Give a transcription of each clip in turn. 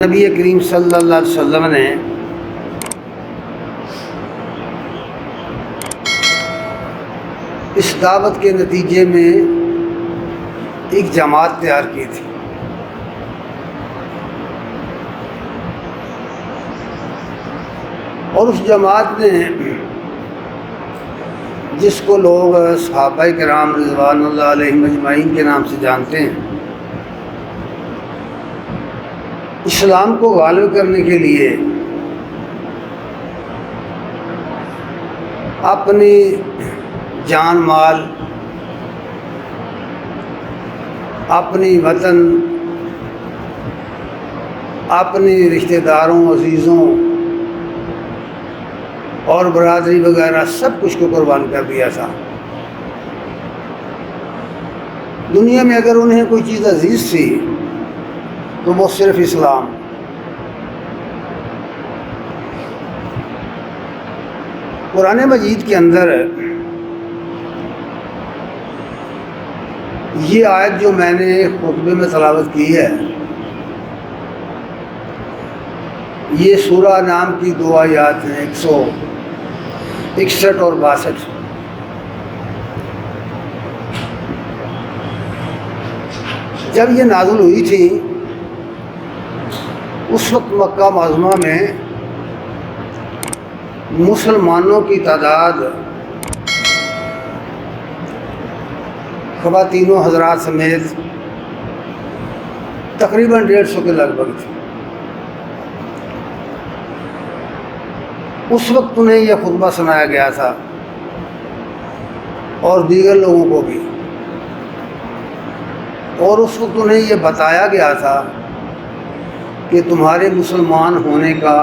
نبی کریم صلی اللہ علیہ وسلم نے اس دعوت کے نتیجے میں ایک جماعت تیار کی تھی، اور اس جماعت نے جس کو لوگ صحابہ کرام رضوان اللہ علیہم اجمعین کے نام سے جانتے ہیں، اسلام کو غالب کرنے کے لیے اپنی جان مال، اپنی وطن، اپنی رشتہ داروں، عزیزوں اور برادری وغیرہ سب کچھ کو قربان کر دیا تھا۔ دنیا میں اگر انہیں کوئی چیز عزیز تھی تو وہ صرف اسلام۔ قرآن مجید کے اندر یہ آیت جو میں نے خطبے میں تلاوت کی ہے، یہ سورہ نام کی 2 آیات ہیں، 161 اور 62۔ جب یہ نازل ہوئی تھی اس وقت مکہ معظمہ میں مسلمانوں کی تعداد خواتین و حضرات سمیت تقریباً 150 کے لگ بھگ تھی۔ اس وقت انہیں یہ خطبہ سنایا گیا تھا اور دیگر لوگوں کو بھی، اور اس وقت انہیں یہ بتایا گیا تھا کہ تمہارے مسلمان ہونے کا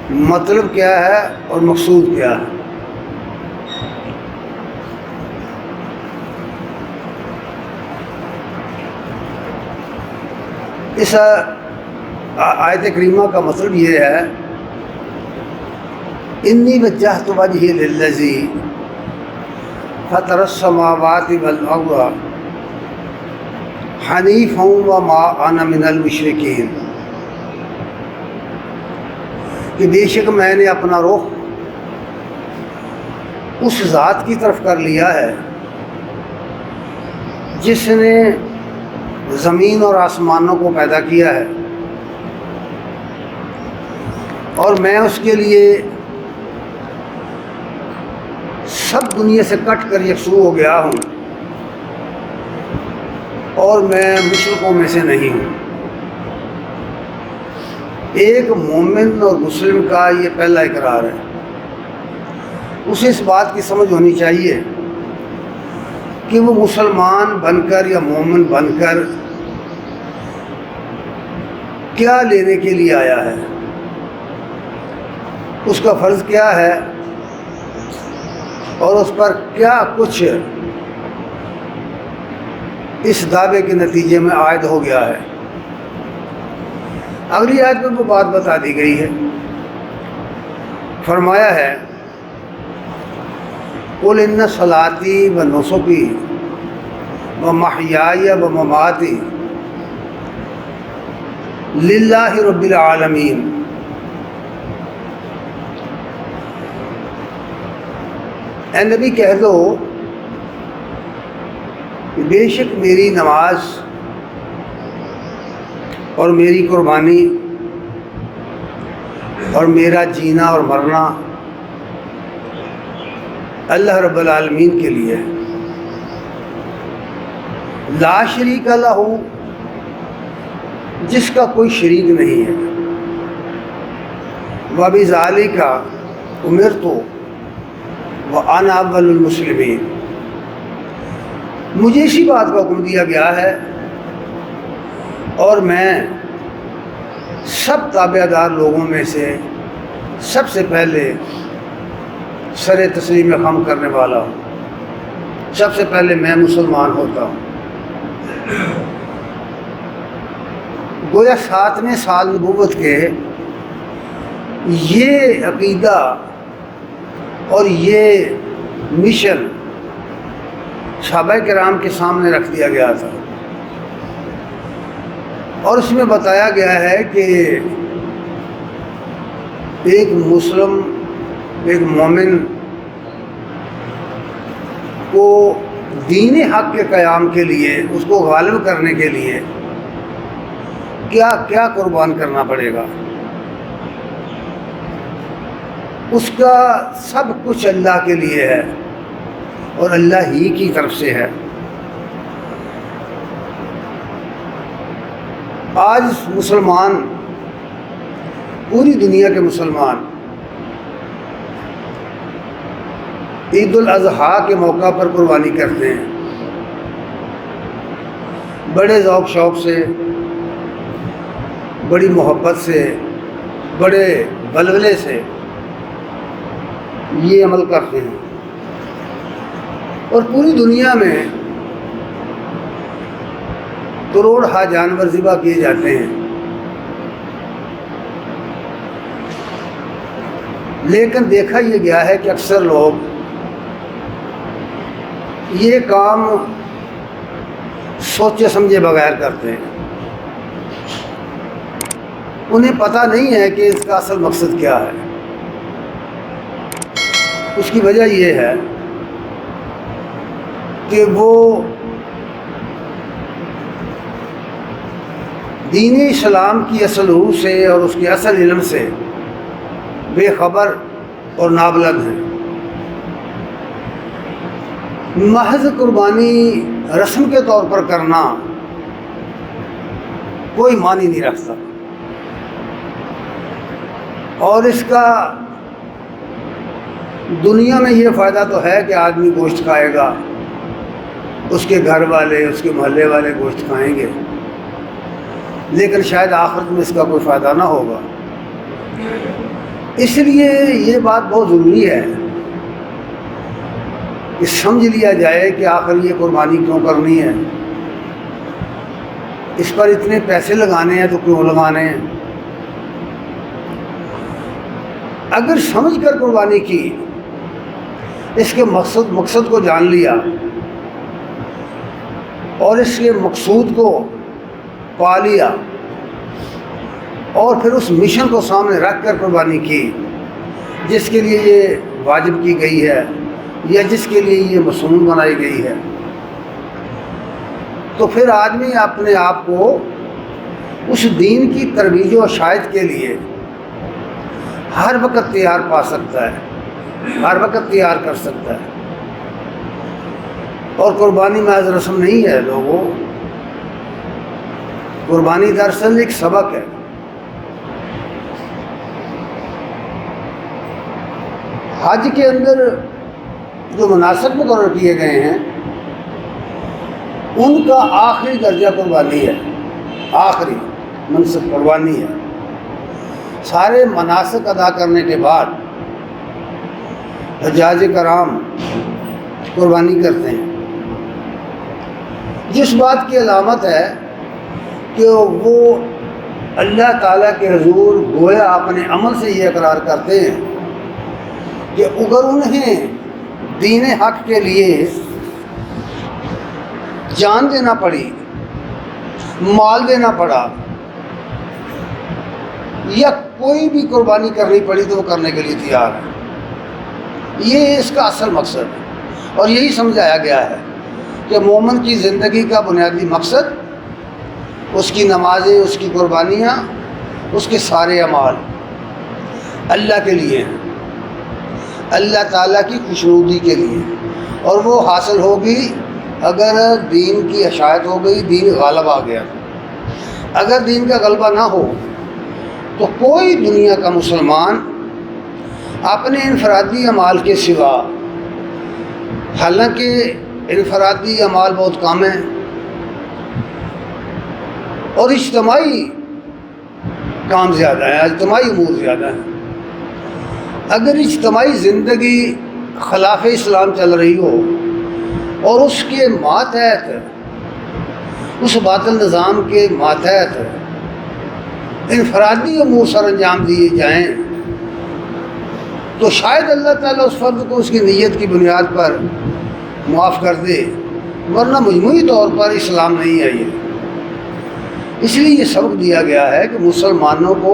مطلب کیا ہے اور مقصود کیا ہے۔ اس آیت کریمہ کا مطلب یہ ہے، انی وجہت وجہی للذی فطر السماوات والارض حنیفا وما انا من المشرکین، کہ بے شک میں نے اپنا رخ اس ذات کی طرف کر لیا ہے جس نے زمین اور آسمانوں کو پیدا کیا ہے، اور میں اس کے لیے سب دنیا سے کٹ کر یکسو ہو گیا ہوں، اور میں مشرکوں میں سے نہیں ہوں۔ ایک مومن اور مسلم کا یہ پہلا اقرار ہے۔ اسے اس بات کی سمجھ ہونی چاہیے کہ وہ مسلمان بن کر یا مومن بن کر کیا لینے کے لیے آیا ہے، اس کا فرض کیا ہے، اور اس پر کیا کچھ اس دعوے کے نتیجے میں عائد ہو گیا ہے۔ اگلی آیت میں وہ بات بتا دی گئی ہے، فرمایا ہے قُلْ إِنَّ صَلَاتِي وَنُسُكِي وَمَحْيَايَ وَمَمَاتِي لِلَّهِ رَبِّ الْعَالَمِينَ، اے نبی کہہ دو کہ بے شک میری نماز اور میری قربانی اور میرا جینا اور مرنا اللہ رب العالمین کے لیے، لا شریک لہ، جس کا کوئی شریک نہیں ہے، وَبِذَالِکَ أُمِرْتُ وَأَنَا أَوَّلُ الْمُسْلِمِينَ، مجھے اسی بات کا حکم دیا گیا ہے اور میں سب تابع دار لوگوں میں سے سب سے پہلے سر تسلیم خم کرنے والا ہوں، سب سے پہلے میں مسلمان ہوتا ہوں۔ گویا 7ویں سال نبوت کے یہ عقیدہ اور یہ مشن صحابہ کرام کے سامنے رکھ دیا گیا تھا، اور اس میں بتایا گیا ہے کہ ایک مسلم، ایک مومن کو دین حق کے قیام کے لیے، اس کو غالب کرنے کے لیے کیا کیا قربان کرنا پڑے گا۔ اس کا سب کچھ اللہ کے لیے ہے اور اللہ ہی کی طرف سے ہے۔ آج مسلمان، پوری دنیا کے مسلمان عید الاضحیٰ کے موقع پر قربانی کرتے ہیں، بڑے ذوق شوق سے، بڑی محبت سے، بڑے ولولے سے یہ عمل کرتے ہیں، اور پوری دنیا میں کروڑ جانور ذبح کیے جاتے ہیں، لیکن دیکھا یہ گیا ہے کہ اکثر لوگ یہ کام سوچے سمجھے بغیر کرتے ہیں۔ انہیں پتہ نہیں ہے کہ اس کا اصل مقصد کیا ہے۔ اس کی وجہ یہ ہے کہ وہ دین اسلام کی اصل روح سے اور اس کے اصل علم سے بے خبر اور نابلد ہیں۔ محض قربانی رسم کے طور پر کرنا کوئی معنی نہیں رکھتا، اور اس کا دنیا میں یہ فائدہ تو ہے کہ آدمی گوشت کھائے گا، اس کے گھر والے، اس کے محلے والے گوشت کھائیں گے، لیکن شاید آخرت میں اس کا کوئی فائدہ نہ ہوگا۔ اس لیے یہ بات بہت ضروری ہے کہ سمجھ لیا جائے کہ آخر یہ قربانی کیوں کرنی ہے، اس پر اتنے پیسے لگانے ہیں تو کیوں لگانے ہیں۔ اگر سمجھ کر قربانی کی، اس کے مقصد کو جان لیا اور اس کے مقصود کو پا لیا، اور پھر اس مشن کو سامنے رکھ کر قربانی کی جس کے لیے یہ واجب کی گئی ہے یا جس کے لیے یہ مصنون بنائی گئی ہے، تو پھر آدمی اپنے آپ کو اس دین کی ترویج و اشاعت کے لیے ہر وقت تیار پا سکتا ہے، ہر وقت تیار کر سکتا ہے۔ اور قربانی محض رسم نہیں ہے لوگوں، قربانی دراصل ایک سبق ہے۔ حج کے اندر جو مناسک مقرر کیے گئے ہیں ان کا آخری درجہ قربانی ہے، آخری منسک قربانی ہے۔ سارے مناسک ادا کرنے کے بعد حجاج کرام قربانی کرتے ہیں، جس بات کی علامت ہے کہ وہ اللہ تعالیٰ کے حضور گویا اپنے عمل سے یہ اقرار کرتے ہیں کہ اگر انہیں دین حق کے لیے جان دینا پڑی، مال دینا پڑا، یا کوئی بھی قربانی کرنی پڑی تو وہ کرنے کے لیے تیار ہے۔ یہ اس کا اصل مقصد ہے، اور یہی سمجھایا گیا ہے کہ مومن کی زندگی کا بنیادی مقصد اس کی نمازیں، اس کی قربانیاں، اس کے سارے اعمال اللہ کے لیے ہیں، اللہ تعالیٰ کی خوشنودی کے لیے، اور وہ حاصل ہوگی اگر دین کی اشاعت ہو گئی، دین غالب آ گیا۔ اگر دین کا غلبہ نہ ہو تو کوئی دنیا کا مسلمان اپنے انفرادی اعمال کے سوا، حالانکہ انفرادی اعمال بہت کم ہیں اور اجتماعی کام زیادہ ہیں، اجتماعی امور زیادہ ہیں، اگر اجتماعی زندگی خلاف اسلام چل رہی ہو اور اس کے ماتحت، اس باطل نظام کے ماتحت انفرادی امور سر انجام دیے جائیں تو شاید اللہ تعالیٰ اس فرد کو اس کی نیت کی بنیاد پر معاف کر دے، ورنہ مجموعی طور پر اسلام نہیں ہے۔ اس لیے یہ سبق دیا گیا ہے کہ مسلمانوں کو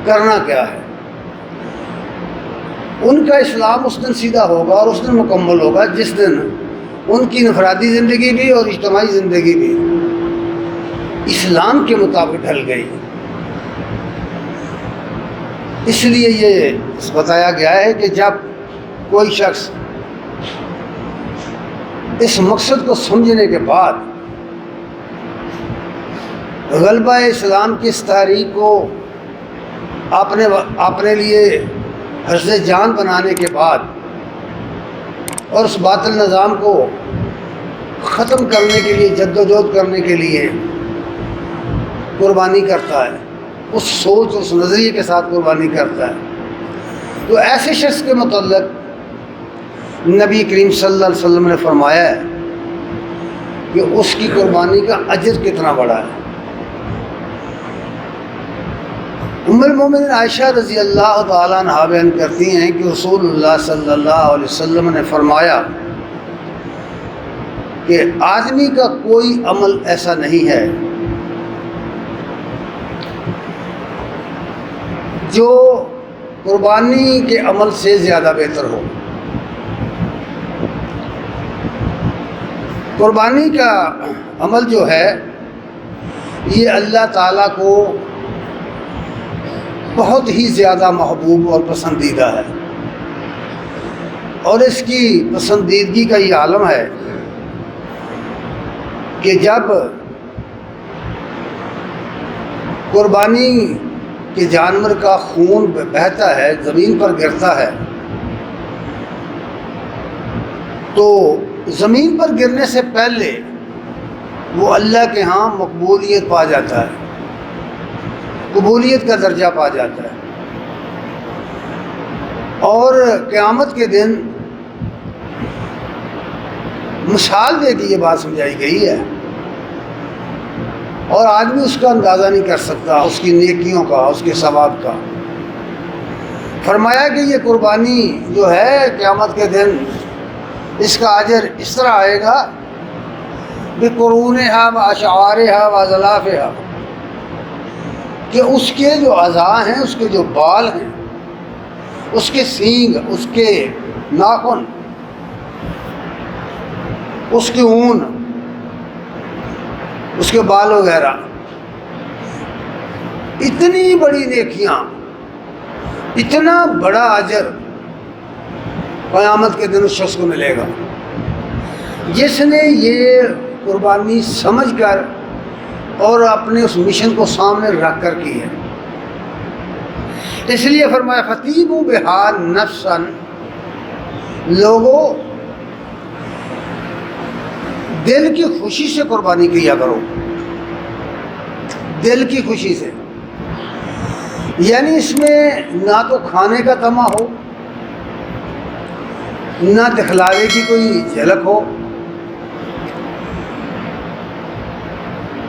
کرنا کیا ہے۔ ان کا اسلام اس دن سیدھا ہوگا اور اس دن مکمل ہوگا جس دن ان کی انفرادی زندگی بھی اور اجتماعی زندگی بھی اسلام کے مطابق ڈھل گئی۔ اس لیے یہ بتایا گیا ہے کہ جب کوئی شخص اس مقصد کو سمجھنے کے بعد غلبہ اسلام کی اس تحریک کو اپنے لیے حرز جان بنانے کے بعد اور اس باطل نظام کو ختم کرنے کے لیے جدوجہد کرنے کے لیے قربانی کرتا ہے، اس سوچ اس نظریے کے ساتھ قربانی کرتا ہے، تو ایسے شخص کے متعلق نبی کریم صلی اللہ علیہ وسلم نے فرمایا ہے کہ اس کی قربانی کا اجر کتنا بڑا ہے۔ ام المومنین عائشہ رضی اللہ تعالیٰ عنہا بیان کرتی ہیں کہ رسول اللہ صلی اللہ علیہ وسلم نے فرمایا کہ آدمی کا کوئی عمل ایسا نہیں ہے جو قربانی کے عمل سے زیادہ بہتر ہو۔ قربانی کا عمل جو ہے یہ اللہ تعالیٰ کو بہت ہی زیادہ محبوب اور پسندیدہ ہے، اور اس کی پسندیدگی کا یہ عالم ہے کہ جب قربانی کے جانور کا خون بہتا ہے، زمین پر گرتا ہے، تو زمین پر گرنے سے پہلے وہ اللہ کے ہاں مقبولیت پا جاتا ہے، قبولیت کا درجہ پا جاتا ہے، اور قیامت کے دن مثال دے کے یہ بات سمجھائی گئی ہے، اور آدمی اس کا اندازہ نہیں کر سکتا اس کی نیکیوں کا، اس کے ثواب کا۔ فرمایا کہ یہ قربانی جو ہے قیامت کے دن اس کا اجر اس طرح آئے گا بقرونہا واشعارہا وازلافہا، کہ اس کے جو اعضاء ہیں، اس کے جو بال ہیں، اس کے سینگ، اس کے ناخن، اس کے اون، اس کے بال وغیرہ، اتنی بڑی نیکیاں، اتنا بڑا اجر قیامت کے دن اس شخص کو ملے گا جس نے یہ قربانی سمجھ کر اور اپنے اس مشن کو سامنے رکھ کر کی ہے۔ اس لیے فرمایا فَطِيبُوا بِهَا نَفْسًا، لوگوں دل کی خوشی سے قربانی کیا کرو، دل کی خوشی سے، یعنی اس میں نہ تو کھانے کا طمع ہو، نہ دکھلاوے کی کوئی جھلک ہو،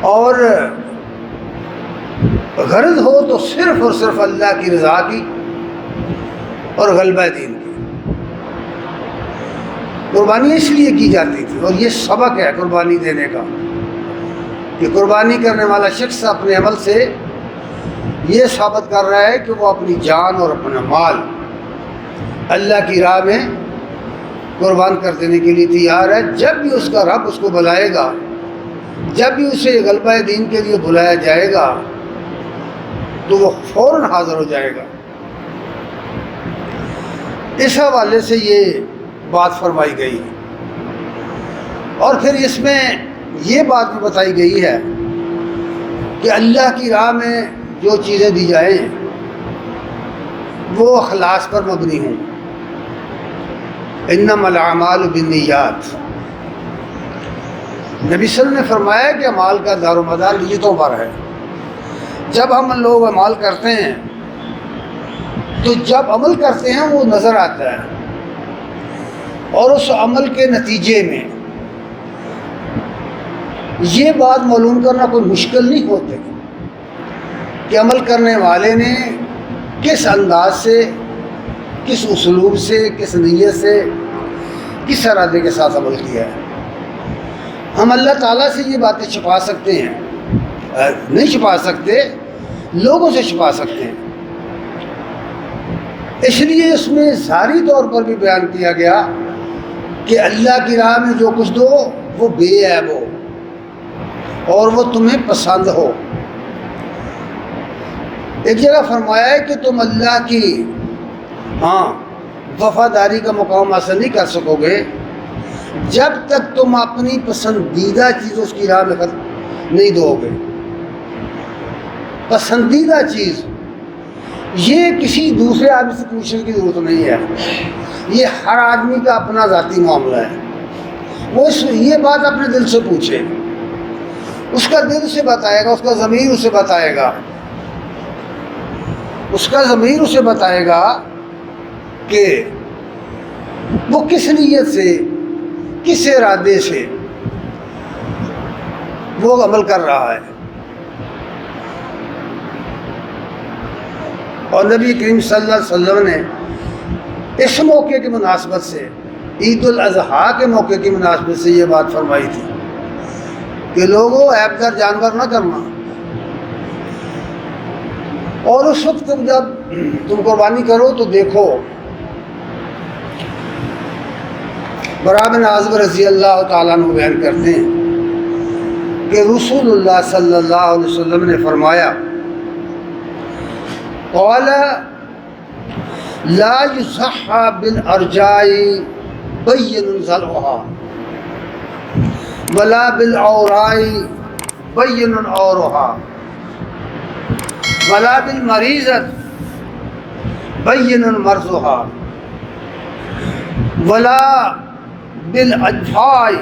اور غرض ہو تو صرف اور صرف اللہ کی رضا کی اور غلبہ دین کی۔ قربانی اس لیے کی جاتی تھی، اور یہ سبق ہے قربانی دینے کا کہ قربانی کرنے والا شخص اپنے عمل سے یہ ثابت کر رہا ہے کہ وہ اپنی جان اور اپنا مال اللہ کی راہ میں قربان کر دینے کے لیے تیار ہے۔ جب بھی اس کا رب اس کو بلائے گا، جب بھی اسے غلبہ دین کے لیے بلایا جائے گا تو وہ فوراً حاضر ہو جائے گا۔ اس حوالے سے یہ بات فرمائی گئی، اور پھر اس میں یہ بات بھی بتائی گئی ہے کہ اللہ کی راہ میں جو چیزیں دی جائیں وہ اخلاص پر مبنی ہوں۔ انما الاعمال بالنیات، نبی صلی اللہ علیہ وسلم نے فرمایا کہ اعمال کا دار و مدار نیتوں پر ہے۔ جب ہم لوگ عمل کرتے ہیں تو جب عمل کرتے ہیں وہ نظر آتا ہے، اور اس عمل کے نتیجے میں یہ بات معلوم کرنا کوئی مشکل نہیں ہوتی کہ عمل کرنے والے نے کس انداز سے، کس اسلوب سے، کس نیت سے، کس ارادے کے ساتھ عمل کیا ہے۔ ہم اللہ تعالیٰ سے یہ باتیں چھپا سکتے ہیں، نہیں چھپا سکتے، لوگوں سے چھپا سکتے ہیں۔ اس لیے اس میں ظاہری طور پر بھی بیان کیا گیا کہ اللہ کی راہ میں جو کچھ دو وہ بے عیب ہو اور وہ تمہیں پسند ہو۔ ایک جگہ فرمایا ہے کہ تم اللہ کی وفاداری کا مقام حاصل نہیں کر سکو گے جب تک تم اپنی پسندیدہ چیز اس کی راہ میں نہیں دو گے۔ پسندیدہ چیز یہ کسی دوسرے آدمی سے پوچھنے کی ضرورت نہیں ہے، یہ ہر آدمی کا اپنا ذاتی معاملہ ہے۔ وہ یہ بات اپنے دل سے پوچھے، اس کا دل سے بتائے گا، اس کا ضمیر اسے بتائے گا، اس کا ضمیر اسے بتائے گا کہ وہ کس نیت سے، کس ارادے سے وہ عمل کر رہا ہے۔ اور نبی کریم صلی اللہ علیہ وسلم نے اس موقع کی مناسبت سے، عید الاضحیٰ کے موقع کی مناسبت سے یہ بات فرمائی تھی کہ لوگوں عیب دار جانور نہ کرنا، اور اس وقت جب تم قربانی کرو تو دیکھو، براء بن عازب رضی اللہ تعالیٰ عنہ بیان کرتے ہیں کہ رسول اللہ صلی اللہ علیہ وسلم نے فرمایا قال لا يصحى بالارجاء بين ذلها ولا بالعوراء بين عورها ولا بالمریضة بين مرضها ولا بالاجفاء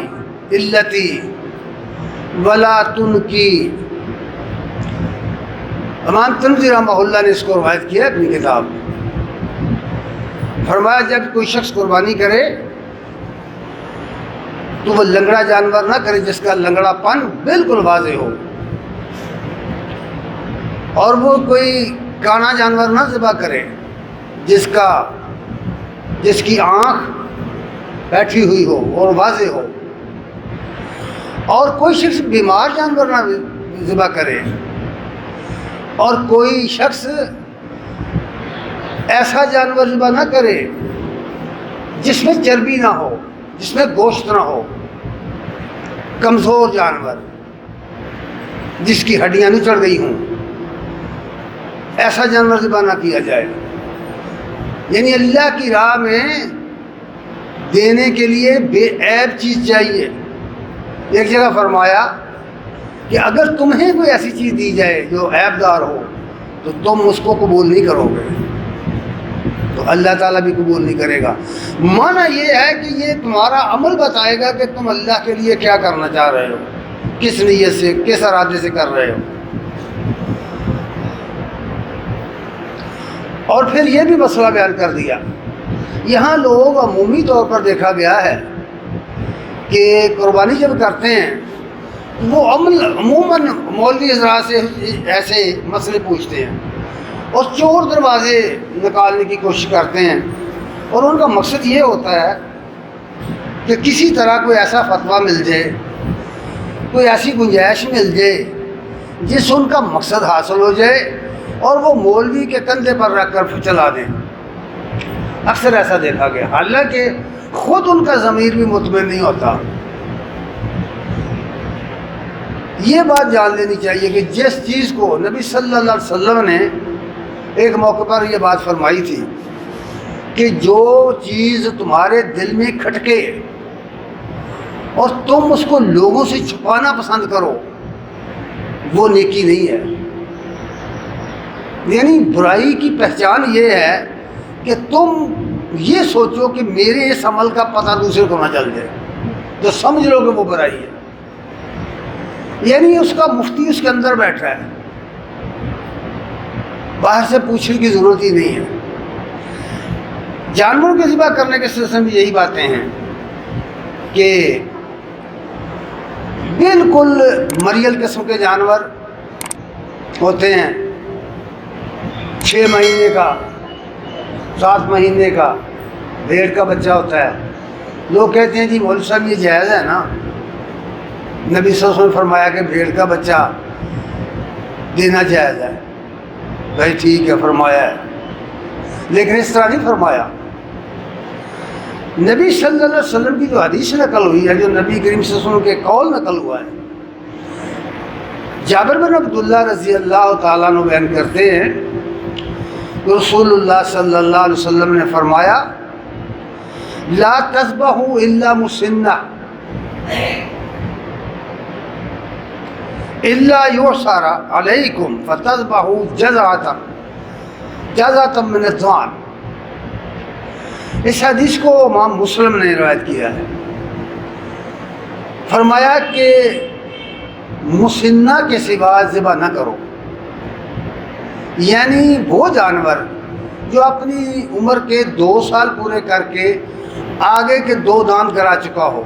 التي ولا تنکی۔ امام ترمذی رحمہ اللہ نے اس کو روایت کیا اپنی کتاب میں۔ فرمایا جب کوئی شخص قربانی کرے تو وہ لنگڑا جانور نہ کرے جس کا لنگڑا پن بالکل واضح ہو، اور وہ کوئی کانا جانور نہ ذبح کرے جس کی آنکھ بیٹھی ہوئی ہو اور واضح ہو، اور کوئی شخص بیمار جانور نہ ذبح کرے، اور کوئی شخص ایسا جانور ذبح نہ کرے جس میں چربی نہ ہو، جس میں گوشت نہ ہو، کمزور جانور جس کی ہڈیاں نچڑ گئی ہوں، ایسا جانور ذبح نہ کیا جائے۔ یعنی اللہ کی راہ میں دینے کے لیے بے عیب چیز چاہیے۔ ایک جگہ فرمایا کہ اگر تمہیں کوئی ایسی چیز دی جائے جو عیب دار ہو تو تم اس کو قبول نہیں کرو گے تو اللہ تعالیٰ بھی قبول نہیں کرے گا۔ معنی یہ ہے کہ یہ تمہارا عمل بتائے گا کہ تم اللہ کے لیے کیا کرنا چاہ رہے ہو، کس نیت سے، کس ارادے سے کر رہے ہو۔ اور پھر یہ بھی مسئلہ بیان کر دیا، یہاں لوگ عمومی طور پر دیکھا گیا ہے کہ قربانی جب کرتے ہیں وہ عموماً مولوی حضرات سے ایسے مسئلے پوچھتے ہیں اور چور دروازے نکالنے کی کوشش کرتے ہیں، اور ان کا مقصد یہ ہوتا ہے کہ کسی طرح کوئی ایسا فتویٰ مل جائے، کوئی ایسی گنجائش مل جائے جس سے ان کا مقصد حاصل ہو جائے اور وہ مولوی کے کندھے پر رکھ کر چلا دیں۔ اکثر ایسا دیکھا گیا، حالانکہ خود ان کا ضمیر بھی مطمئن نہیں ہوتا۔ یہ بات جان لینی چاہیے کہ جس چیز کو نبی صلی اللہ علیہ وسلم نے ایک موقع پر یہ بات فرمائی تھی کہ جو چیز تمہارے دل میں کھٹکے اور تم اس کو لوگوں سے چھپانا پسند کرو وہ نیکی نہیں ہے۔ یعنی برائی کی پہچان یہ ہے کہ تم یہ سوچو کہ میرے اس عمل کا پتہ دوسرے کو نہ چل جائے تو سمجھ لو کہ وہ برائی ہے۔ یعنی اس کا مفتی اس کے اندر بیٹھا ہے، باہر سے پوچھنے کی ضرورت ہی نہیں ہے۔ جانوروں کے ذبح کرنے کے سلسلے میں یہی باتیں ہیں کہ بالکل مریل قسم کے جانور ہوتے ہیں، 6 مہینے کا، 7 مہینے کا بھیڑ کا بچہ ہوتا ہے۔ لوگ کہتے ہیں جی مولوی صاحب یہ جائز ہے نا، نبی صلی اللہ علیہ وسلم نے فرمایا کہ بھیڑ کا بچہ دینا جائز ہے۔ بھائی ٹھیک ہے، فرمایا ہے، لیکن اس طرح نہیں فرمایا۔ نبی صلی اللہ علیہ وسلم کی جو حدیث نقل ہوئی ہے، جو نبی کریم صلی اللہ علیہ وسلم کے قول نقل ہوا ہے، جابر بن عبداللہ رضی اللہ تعالیٰ عنہ بیان کرتے ہیں کہ رسول اللہ صلی اللہ علیہ وسلم نے فرمایا لا تذبحوا الا مسنہ الا یعصر علیکم فتذبحوا جزعۃ من الضأن۔ اس حدیث کو امام مسلم نے روایت کیا ہے۔ فرمایا کہ مسنہ کے سوا ذبح نہ کرو، یعنی وہ جانور جو اپنی عمر کے 2 سال پورے کر کے آگے کے 2 دانت کرا چکا ہو،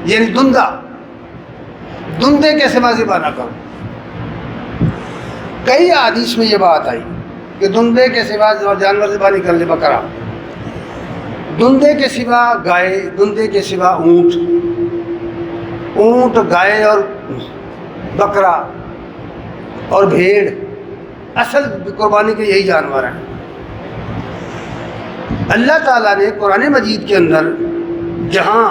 یعنی دندے کے سوا ذبح نہ کرو۔ کئی حدیث میں یہ بات آئی کہ دندے کے سوا جانور ذبح نہیں کر، ذبح کرا۔ دندے کے سوا گائے، دندے کے سوا اونٹ، گائے اور بکرا اور بھیڑ، اصل قربانی کے یہی جانور ہیں۔ اللہ تعالیٰ نے قرآن مجید کے اندر جہاں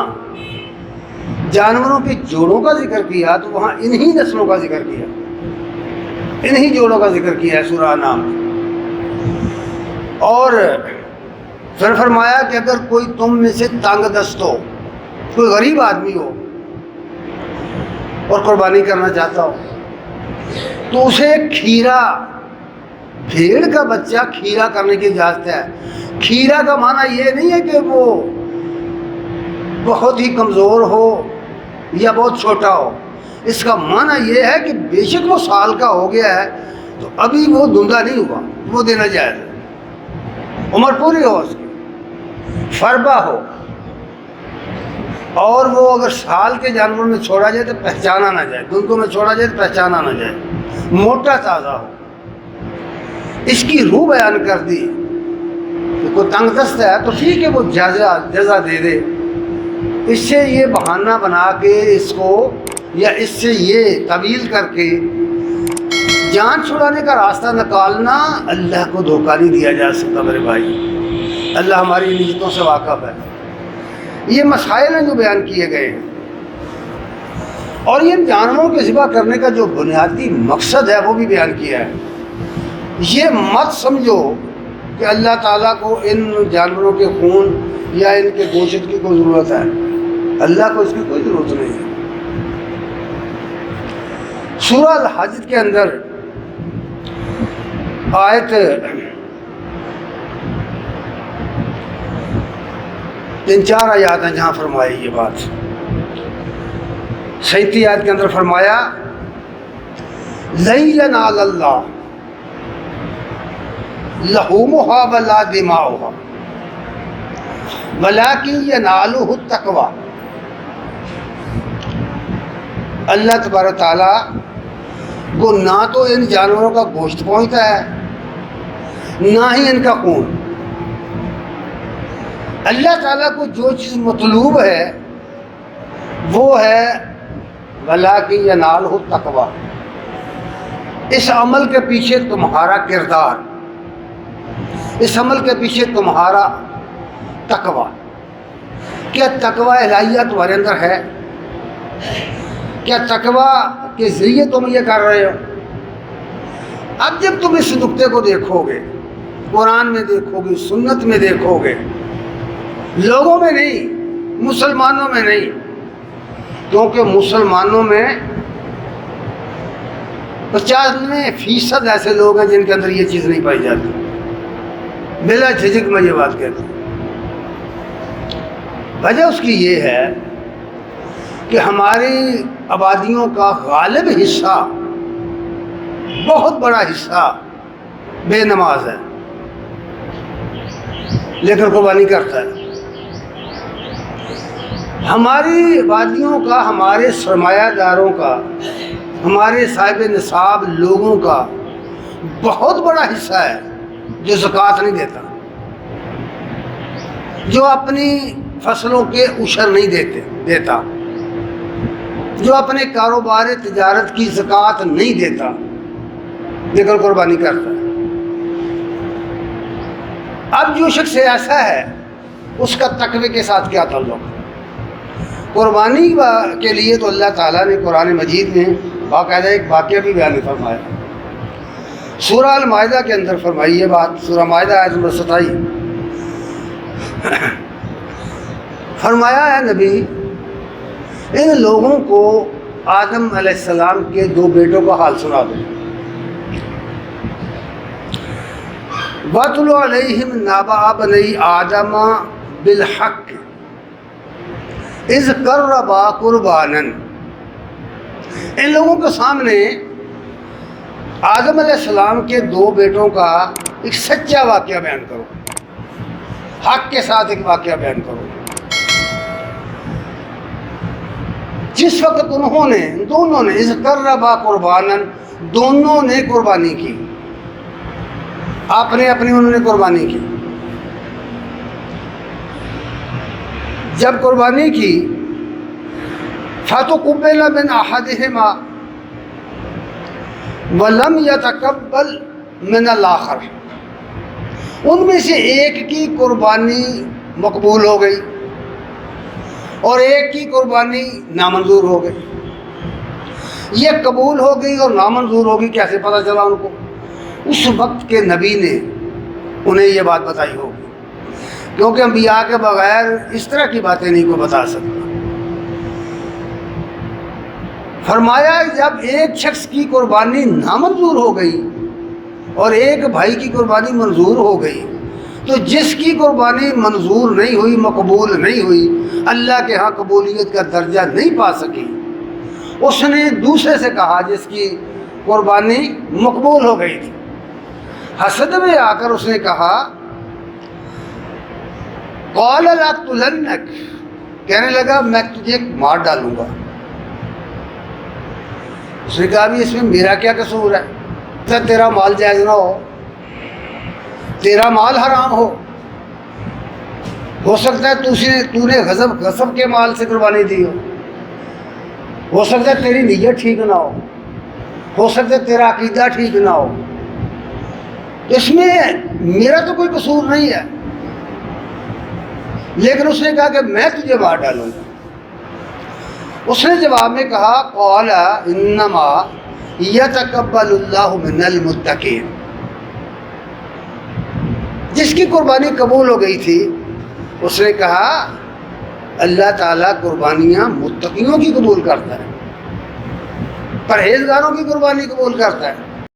جانوروں کے جوڑوں کا ذکر کیا تو وہاں انہی نسلوں کا ذکر کیا، انہی جوڑوں کا ذکر کیا ہے سورہ نام میں۔ اور پھر فرمایا کہ اگر کوئی تم میں سے تنگ دست ہو، کوئی غریب آدمی ہو اور قربانی کرنا چاہتا ہو تو اسے کھیرا، بھیڑ کا بچہ کھیرا کرنے کی اجازت ہے۔ کھیرا کا معنی یہ نہیں ہے کہ وہ بہت ہی کمزور ہو یا بہت چھوٹا ہو، اس کا معنی یہ ہے کہ بے شک وہ سال کا ہو گیا ہے تو ابھی وہ دھندہ نہیں ہوا، وہ دینا جائز ہے، عمر پوری ہو، اس کی فربہ ہو، اور وہ اگر سال کے جانور میں چھوڑا جائے تو پہچانا نہ جائے، دھندوں میں چھوڑا جائے تو پہچانا نہ جائے، موٹا تازہ ہو۔ اس کی روح بیان کر دی کہ کوئی تنگ دست ہے تو ٹھیک ہے، وہ جزا دے دے۔ اس سے یہ بہانہ بنا کے اس کو، یا اس سے یہ طویل کر کے جان چھڑانے کا راستہ نکالنا، اللہ کو دھوکہ نہیں دیا جا سکتا میرے بھائی۔ اللہ ہماری نیتوں سے واقف ہے۔ یہ مسائل ہیں جو بیان کیے گئے ہیں، اور یہ جانوروں کے ذبح کرنے کا جو بنیادی مقصد ہے وہ بھی بیان کیا ہے۔ یہ مت سمجھو کہ اللہ تعالیٰ کو ان جانوروں کے خون یا ان کے گوشت کی کوئی ضرورت ہے، اللہ کو اس کی کوئی ضرورت نہیں ہے۔ سورہ الحج کے اندر آیت 3-4 آیات ہیں جہاں فرمائی یہ بات۔ 37 آیت کے اندر فرمایا لَن يَنَالَ اللَّهَ لَحُومُهَا وَلَا دِمَاؤُهَا وَلَكِنْ يَنَالُهُ التَّقْوَى۔ اللہ تبارک تعالیٰ کو نہ تو ان جانوروں کا گوشت پہنچتا ہے، نہ ہی ان کا خون۔ اللہ تعالیٰ کو جو چیز مطلوب ہے وہ ہے وَلَكِنْ يَنَالُهُ التَّقْوَى۔ اس عمل کے پیچھے تمہارا کردار، اس عمل کے پیچھے تمہارا تقویٰ۔ کیا تقویٰ الہیہ تمہارے اندر ہے؟ کیا تقویٰ کے ذریعے تم یہ کر رہے ہو؟ اب جب تم اس نقطے کو دیکھو گے، قرآن میں دیکھو گے، سنت میں دیکھو گے، لوگوں میں نہیں، مسلمانوں میں نہیں، کیونکہ مسلمانوں میں 95% ایسے لوگ ہیں جن کے اندر یہ چیز نہیں پائی جاتی۔ بلا جھجک میں یہ بات کہتا ہوں۔ وجہ اس کی یہ ہے کہ ہماری آبادیوں کا غالب حصہ، بہت بڑا حصہ بے نماز ہے، لیکن قربانی کرتا ہے۔ ہماری آبادیوں کا، ہمارے سرمایہ داروں کا، ہمارے صاحب نصاب لوگوں کا بہت بڑا حصہ ہے جو زکوٰۃ نہیں دیتا، جو اپنی فصلوں کے عشر نہیں دیتا، جو اپنے کاروبار تجارت کی زکوٰۃ نہیں دیتا، نکل قربانی کرتا ہے۔ اب جو شخص ایسا ہے اس کا تقوی کے ساتھ کیا تعلق ہے؟ قربانی کے لیے تو اللہ تعالیٰ نے قرآن مجید میں باقاعدہ ایک واقعہ بھی بیان فرمایا۔ سورہ المائدہ کے اندر فرمائی یہ بات، سورہ مائدہ آیت نمبر 27، فرمایا ہے نبی ان لوگوں کو آدم علیہ السلام کے 2 بیٹوں کا حال سنا دو۔ وَاتْلُ عَلَيْهِمْ نَبَأَ بَنِي آدَمَ بِالْحَقِّ اِذْ قَرَّبَا قُرْبَانًا، ان لوگوں کے سامنے آدم علیہ السلام کے 2 بیٹوں کا ایک سچا واقعہ بیان کرو، حق کے ساتھ ایک واقعہ بیان کرو۔ جس وقت انہوں نے دونوں نے اِذْ قَرَّبَا قُرْبَانًا، دونوں نے قربانی کی، اپنی انہوں نے قربانی کی۔ جب قربانی کی فَتُقُبِّلَ مِنْ أَحَدِهِمَا وَلَمْ يَتَقَبَّلْ مِنَ الْآخَرِ، ان میں سے ایک کی قربانی مقبول ہو گئی اور ایک کی قربانی نامنظور ہو گئی۔ یہ قبول ہو گئی اور نامنظور ہو گئی، کیسے پتہ چلا ان کو؟ اس وقت کے نبی نے انہیں یہ بات بتائی ہوگی، کیونکہ انبیاء کے بغیر اس طرح کی باتیں نہیں کوئی بتا سکتا۔ فرمایا جب ایک شخص کی قربانی نامنظور ہو گئی اور ایک بھائی کی قربانی منظور ہو گئی، تو جس کی قربانی منظور نہیں ہوئی، مقبول نہیں ہوئی، اللہ کے ہاں قبولیت کا درجہ نہیں پا سکی، اس نے دوسرے سے کہا جس کی قربانی مقبول ہو گئی تھی، حسد میں آ کر اس نے کہا قال لأقتلنک، کہنے لگا میں تجھے مار ڈالوں گا۔ اس نے کہا بھی اس میں میرا کیا قصور ہے؟ تیرا مال جائز نہ ہو، تیرا مال حرام ہو سکتا ہے تو نے غصب کے مال سے قربانی دی ہو سکتا ہے تیری نیت ٹھیک نہ ہو سکتا ہے تیرا عقیدہ ٹھیک نہ ہو، اس میں میرا تو کوئی قصور نہیں ہے، لیکن اس نے کہا کہ میں تجھے مار ڈالوں گا۔ اس نے جواب میں کہا قال انما یتقبل اللہ من المتقین، جس کی قربانی قبول ہو گئی تھی اس نے کہا اللہ تعالیٰ قربانیاں متقیوں کی قبول کرتا ہے، پرہیزگاروں کی قربانی قبول کرتا ہے۔